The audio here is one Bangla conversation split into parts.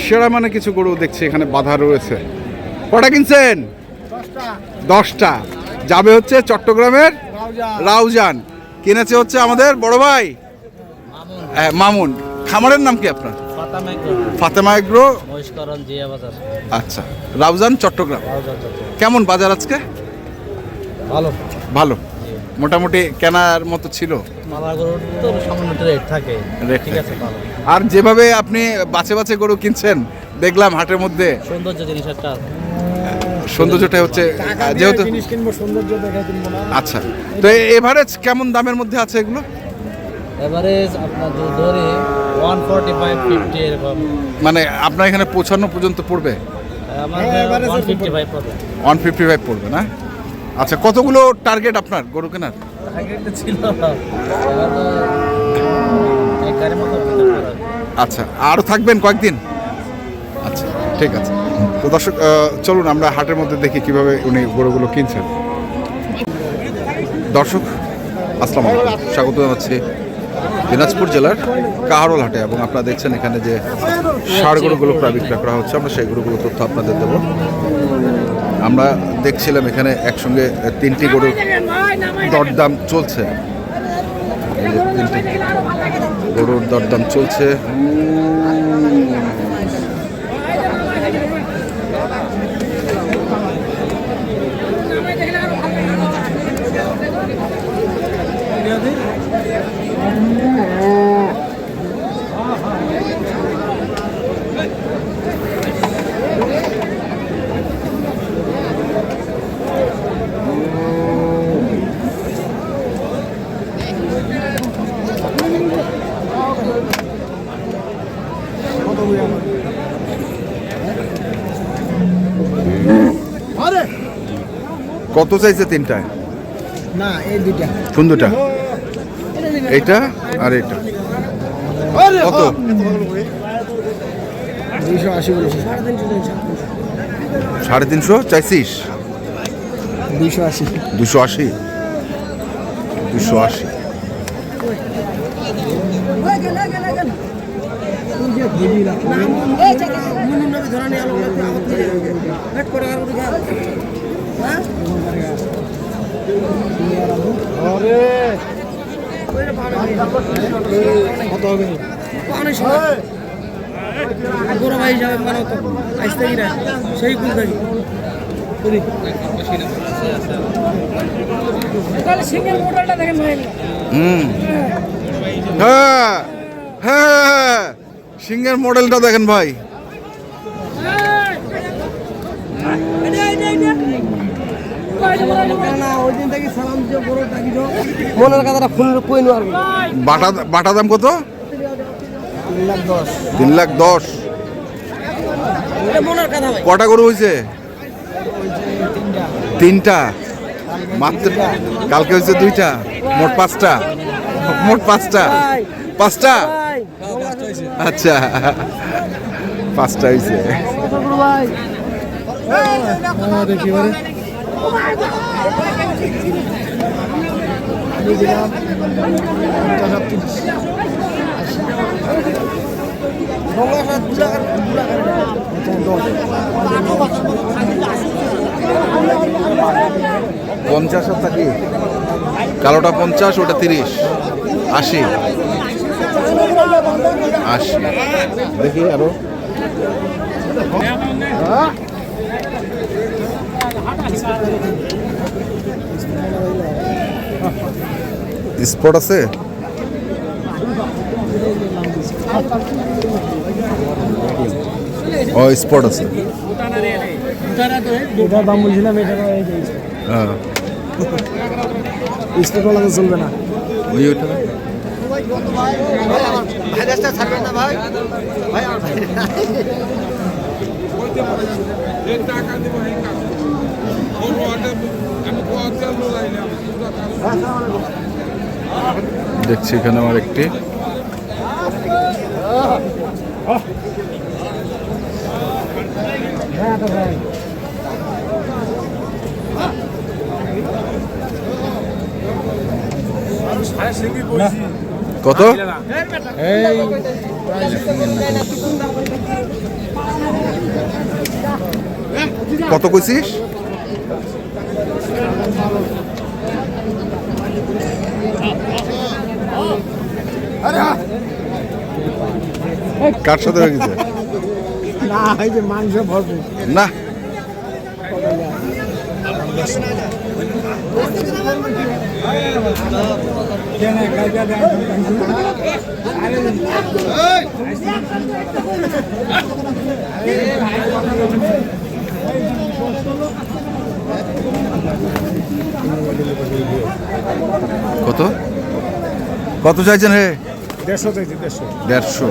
সেরা মানে কিছু গরু দেখছি এখানে বাঁধা রয়েছে। কটা কিনছেন? 10টা। যাবে হচ্ছে চট্টগ্রামের রাউজান। কিনেছে হচ্ছে আমাদের বড় ভাই মামুন। খামারের নাম কি আপনার? ফাতেমা এগ্রো। আচ্ছা, রাউজান চট্টগ্রাম। কেমন বাজার আজকে? ভালো ভালো, মোটামুটি কেনার মতো ছিল। আর যেভাবে আপনি বাছে বাছে গরু কিনছেন দেখলাম হাটের মধ্যে, সৌন্দর্যটা হচ্ছে যেহেতু। আচ্ছা, তো এভারেজ কেমন দামের মধ্যে আছে এগুলো? এভারেজ আপনার ধরে 145-50 এরকম। মানে আপনার এখানে পৌঁছানো পর্যন্ত পড়বে? আমাদের 155 পড়বে। 155 পড়বে না? আচ্ছা, কতগুলো টার্গেট আপনার গরু কেনার? টার্গেট ছিল একারের মতো। আচ্ছা, আরও থাকবেন কয়েকদিন? আচ্ছা, ঠিক আছে। তো দর্শক, চলুন আমরা হাটের মধ্যে দেখি কিভাবে উনি গরুগুলো কিনছেন। দর্শক আসসালামু আলাইকুম, স্বাগত জানাচ্ছি দিনাজপুর জেলার কাহারোল হাটে। এবং আপনারা দেখছেন এখানে যে ষাঁড় গরুগুলো প্রায় বিক্রয় করা হচ্ছে, আমরা সেই গরুগুলো তথ্য আপনাদের দেব। আমরা দেখছিলাম এখানে একসঙ্গে 3টি গরুর দরদাম চলছে। এই যে 3টি গরুর দরদাম চলছে। কত চাইছে 3টায়? না, এই দুইটা। কোন দুটা? এইটা আর এইটা কত? 280 বলেছি। 350 চাইছিস? 280। 280। 280। কত হবে? বড় ভাই হিসাবে মানে তো আসতে গিয়ে সেই কুল থাকি সিঙ্গেল মডেলটা দেখেন ভাই। হ্যাঁ হ্যাঁ, সিঙ্গের মডেলটা দেখেন ভাই। বাটা দাম কত? 3,10,000। কটা গরু হয়েছে? 3টা মাত্র। কালকে হয়েছে 2টা, মোট 5টা। মোট 5টা। 5টা? আচ্ছা, 5টা হয়েছে। পঞ্চাশ থাকি, কালোটা 50, ওটা 30, 80। দেখি আরো স্পট আছে? ও স্পট আছে। দাম বলছিলাম, হ্যাঁ, স্পট চলবে না। ওইটা ছাড়বেন না ভাই। দেখছি এখানে আমার একটি কত? কত কইছিস? কার সাথে হয়ে গেছে? না এই যে মাংস ভরপুর না কত কত চাইছেন হে? 150 চাইছি 150।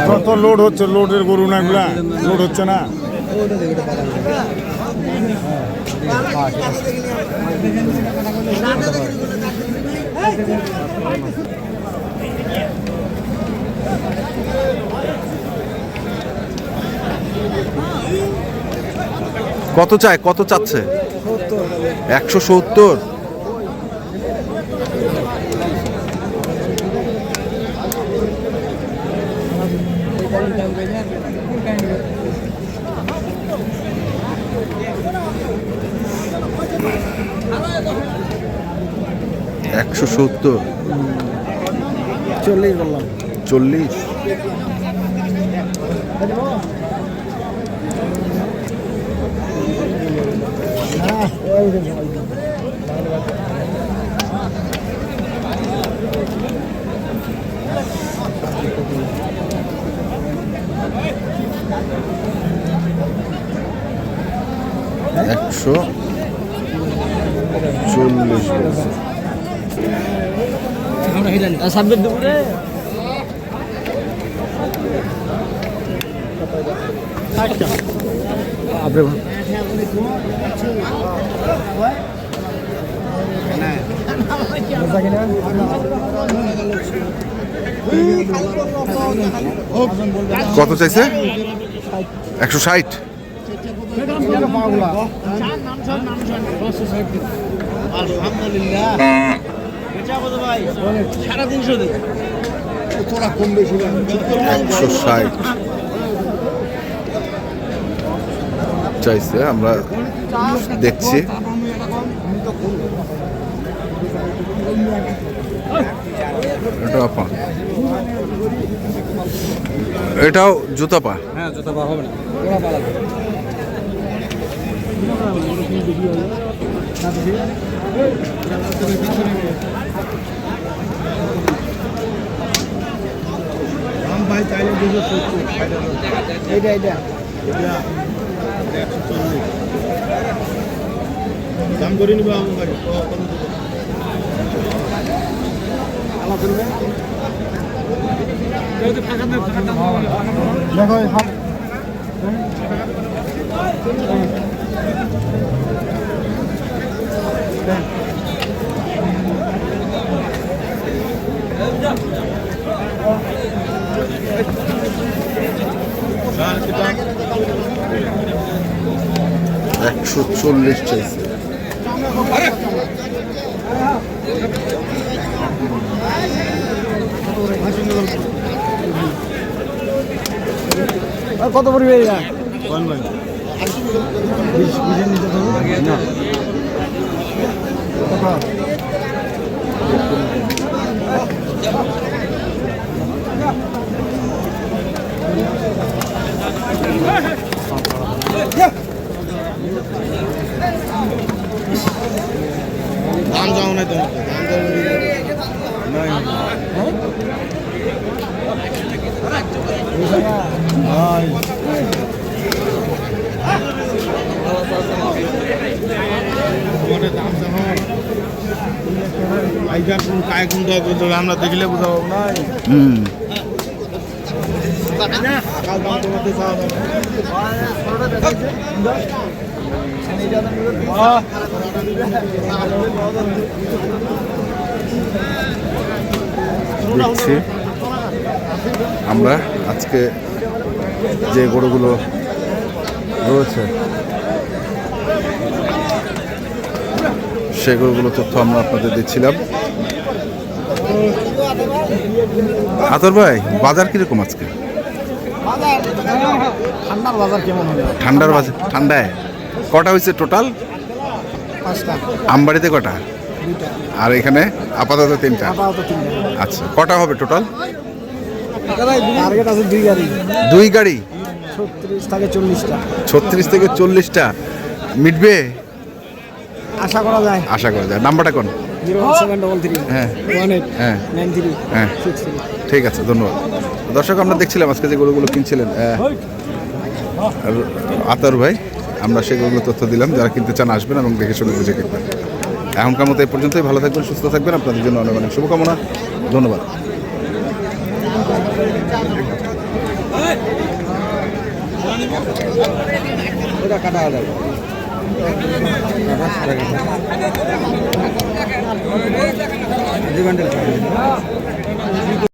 কত লোড হচ্ছে, লোডের গরু না এগুলা, লোড হচ্ছে না। কত চায়, কত চাচ্ছে? 170। একশো 70। 40 বললাম। 40। একশো 40 সাবজেক্ট দুপুরে কত চাইছে? 160। আলহামদুলিল্লাহ সারা 300 দিন তোরা কম বেশি 160 চাইছে, আমরা দেখছি। এটা আপা, এটাও জুতা পা। হ্যাঁ জুতা পা হবে না, ওরা পা লাগবে। ভাই চাইলে 270 এইটা এইটা দাম করে নিবা আমার ভাই দেখো একশো 40 চাইছে। কত পড়বে এটা? দাম যাও না তোমার আমরা দেখলে বুঝাবো না। দেখছি আমরা আজকে যে গরুগুলো রয়েছে সেই গরুগুলো তথ্য আমরা আপনাদের দিচ্ছিলাম। আতর ভাই, বাজার কিরকম আজকে? ঠান্ডার বাজার কেমন হবে? ঠান্ডার বাজার, ঠান্ডায় কটা হয়েছে টোটাল? 5টা, আমবাড়িতে কটা? 2টা, আর এখানে আপাতত 3টা। আপাতত 3টা। আচ্ছা, কটা হবে টোটাল? টার্গেট আছে 2 গাড়ি, 2 গাড়ি, 36 থেকে 40টা 36 থেকে 40টা মিটবে আশা করা যায়। আশা করা যায়। নাম্বারটা কোন? 01733 হ্যাঁ 18 হ্যাঁ 93 হ্যাঁ 63। ঠিক আছে, ধন্যবাদ। দর্শক, আমরা দেখছিলাম আজকে যে গরুগুলো কিনছিলেন আতর ভাই, আমরা সেই গরুগুলো তথ্য দিলাম। যারা কিনতে চান আসবেন এবং দেখে শুনে বুঝে কিনবেন। এখনকার মতো এই পর্যন্তই। ভালো থাকবেন, সুস্থ থাকবেন। আপনাদের জন্য অনেক অনেক শুভকামনা। ধন্যবাদ।